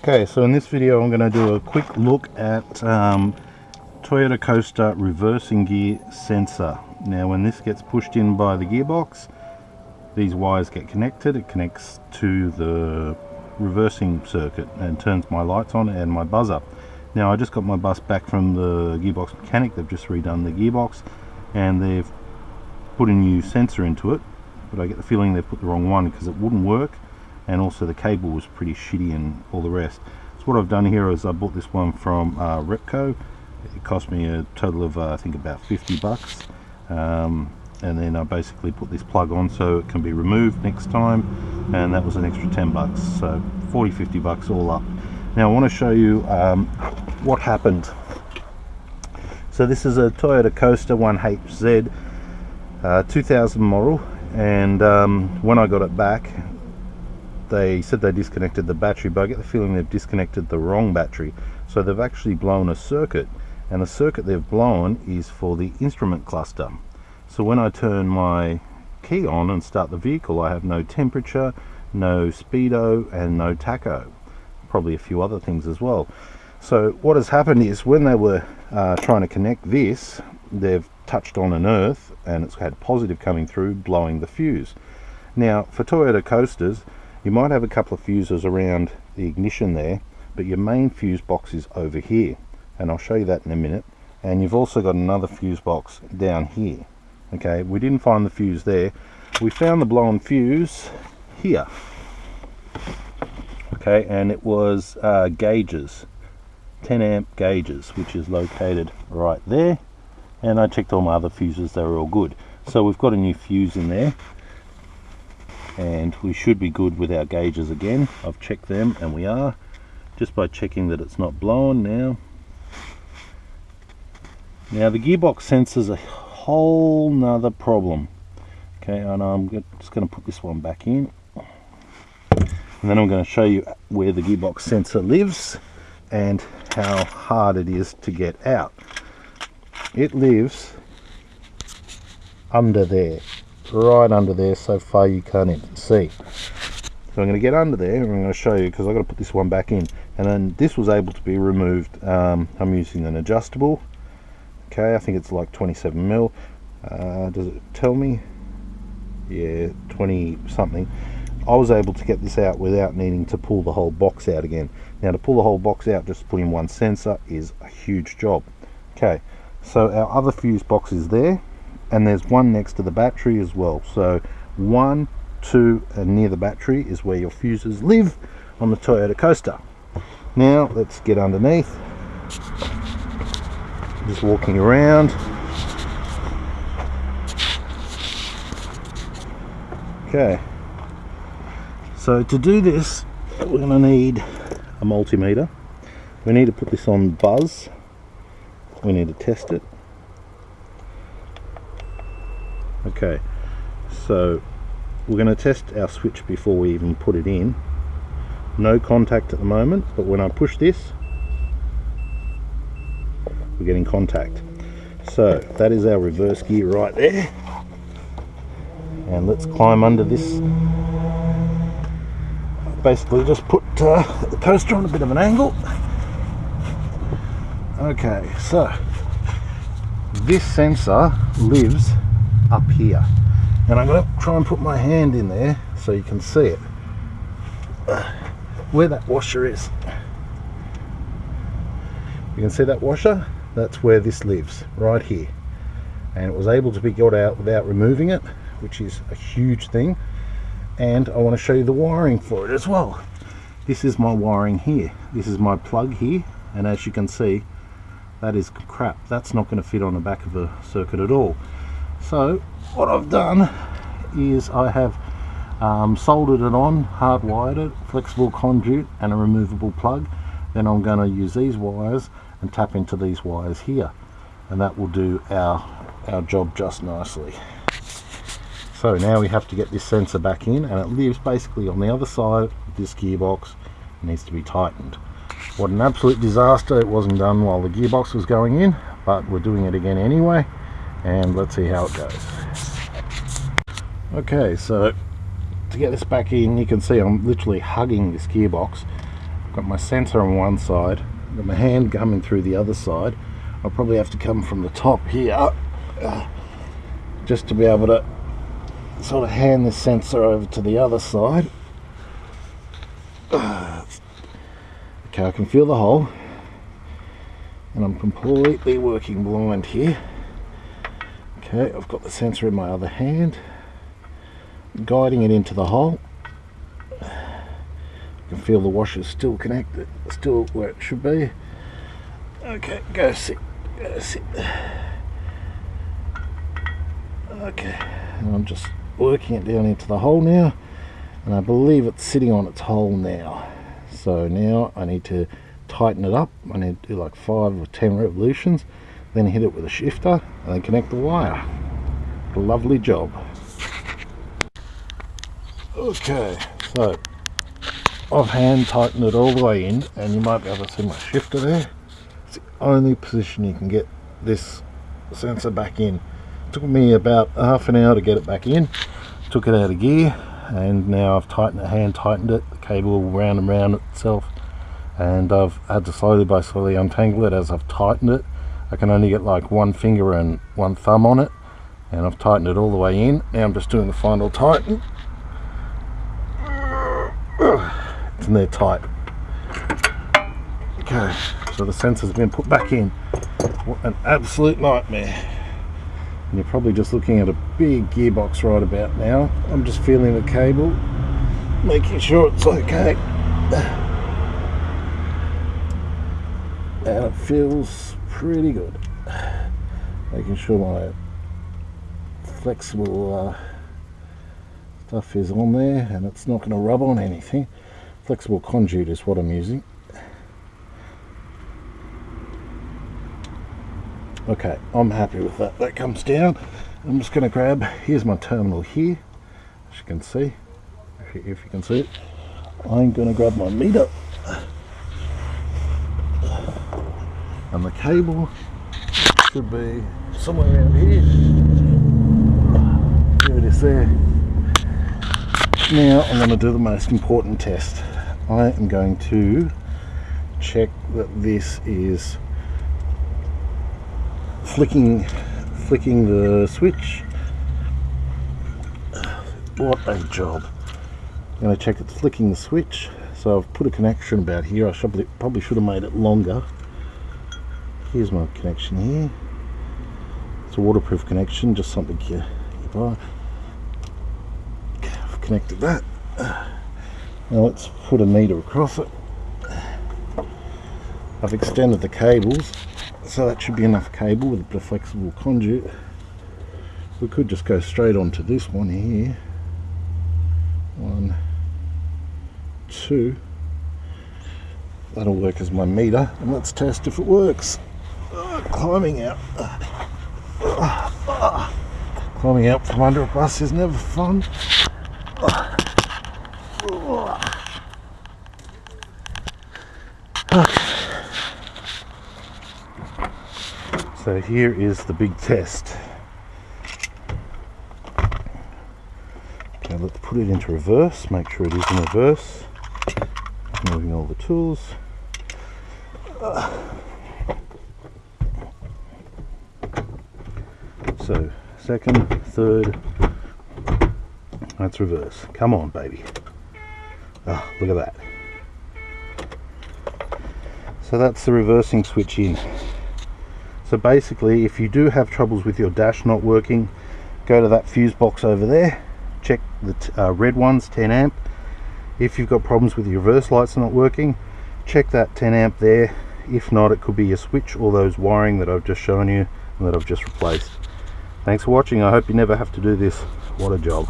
Okay, so in this video I'm going to do a quick look at Toyota Coaster reversing gear sensor. Now when this gets pushed in by the gearbox, these wires get connected. It connects to the reversing circuit and turns my lights on and my buzzer. Now I just got my bus back from the gearbox mechanic. They've just redone the gearbox and they've put a new sensor into it, but I get the feeling they've put the wrong one because it wouldn't work, and also the cable was pretty shitty and all the rest. So what I've done here is I bought this one from Repco. It cost me a total of I think about 50 bucks, and then I basically put this plug on so it can be removed next time, and that was an extra 10 bucks, so 40-50 bucks all up. Now I want to show you what happened. So this is a Toyota Coaster 1HZ 2000 model, and when I got it back they said they disconnected the battery, but I get the feeling they've disconnected the wrong battery. So they've actually blown a circuit, and the circuit they've blown is for the instrument cluster. So when I turn my key on and start the vehicle, I have no temperature, no speedo, and no tacho. Probably a few other things as well. So what has happened is when they were trying to connect this, they've touched on an earth and it's had positive coming through, blowing the fuse. Now for Toyota coasters, you might have a couple of fuses around the ignition there, but your main fuse box is over here, and I'll show you that in a minute. And you've also got another fuse box down here. Okay, we didn't find the fuse there. We found the blown fuse here. Okay, and it was Gage's 10 amp Gage's, which is located right there. And I checked all my other fuses, they were all good. So we've got a new fuse in there, and we should be good with our gauges again. I've checked them and we are, just by checking that it's not blown now. Now the gearbox sensor's a whole nother problem. Okay, and I'm just going to put this one back in, and then I'm going to show you where the gearbox sensor lives and how hard it is to get out. It lives under there, right under there, so far you can't even see. So I'm going to get under there and I'm going to show you, because I've got to put this one back in, and then this was able to be removed. I'm using an adjustable. Okay, I think it's like 27 mil. Does it tell me? Yeah, 20 something. I was able to get this out without needing to pull the whole box out again. Now to pull the whole box out, just put in one sensor is a huge job. Okay, so our other fuse box is there, and there's one next to the battery as well. So 1, 2 and near the battery is where your fuses live on the Toyota Coaster. Now let's get underneath. Just walking around. Okay, so to do this we're going to need a multimeter. We need to put this on buzz. We need to test it. Okay, so we're going to test our switch before we even put it in. No contact at the moment, but when I push this, we're getting contact. So that is our reverse gear right there. And let's climb under this. Basically just put the coaster on a bit of an angle. Okay, so this sensor lives up here, and I'm going to try and put my hand in there so you can see it, where that washer is. You can see that washer? That's where this lives, right here. And it was able to be got out without removing it, which is a huge thing. And I want to show you the wiring for it as well. This is my wiring here. This is my plug here, and as you can see, that is crap. That's not going to fit on the back of the circuit at all. So what I've done is I have soldered it on, hardwired it, flexible conduit and a removable plug. Then I'm going to use these wires and tap into these wires here, and that will do our job just nicely. So now we have to get this sensor back in, and it lives basically on the other side of this gearbox. It needs to be tightened. What an absolute disaster. It wasn't done while the gearbox was going in, but we're doing it again anyway, and let's see how it goes. Okay, so to get this back in, you can see I'm literally hugging this gearbox I've got my sensor on one side, I've got my hand coming through the other side. I'll probably have to come from the top here just to be able to sort of hand this sensor over to the other side. Okay, I can feel the hole, and I'm completely working blind here. Okay, I've got the sensor in my other hand, guiding it into the hole. I can feel the washer's still connected, still where it should be. Okay, go sit, go sit. Okay, and I'm just working it down into the hole now, and I believe it's sitting on its hole now. So now I need to tighten it up. I need to do like 5 or 10 revolutions, then hit it with a shifter and then connect the wire. A lovely job. Okay, so I've hand tightened it all the way in, and you might be able to see my shifter there. It's the only position you can get this sensor back in. It took me about half an hour to get it back in. Took it out of gear, and now I've hand tightened it. The cable will round and round itself, and I've had to slowly by slowly untangle it as I've tightened it. I can only get like one finger and one thumb on it, and I've tightened it all the way in. Now I'm just doing the final tighten. It's in there tight. Okay, so the sensor's been put back in. What an absolute nightmare. And you're probably just looking at a big gearbox right about now. I'm just feeling the cable, making sure it's okay. And it feels pretty good. Making sure my flexible stuff is on there and it's not going to rub on anything. Flexible conduit is what I'm using. Okay, I'm happy with that. That comes down. I'm just going to grab, here's my terminal here, as you can see, if you can see it. I'm going to grab my meter and the cable should be somewhere around here. There it is there. Now I'm going to do the most important test. I am going to check that this is flicking the switch. What a job. I'm going to check it's flicking the switch. So I've put a connection about here. I probably should have made it longer. Here's my connection here. It's a waterproof connection, just something you buy. I've connected that. Now let's put a meter across it. I've extended the cables, so that should be enough cable with the flexible conduit. We could just go straight onto this one here. 1, 2. That'll work as my meter, and let's test if it works. Climbing out. Climbing out from under a bus is never fun. So here is the big test. Okay, let's put it into reverse, make sure it is in reverse. Moving all the tools. So, second, third, that's reverse. Come on, baby. Oh, look at that. So that's the reversing switch in. So basically, if you do have troubles with your dash not working, go to that fuse box over there, check the red ones, 10 amp. If you've got problems with your reverse lights not working, check that 10 amp there. If not, it could be your switch or those wiring that I've just shown you and that I've just replaced. Thanks for watching. I hope you never have to do this. What a job.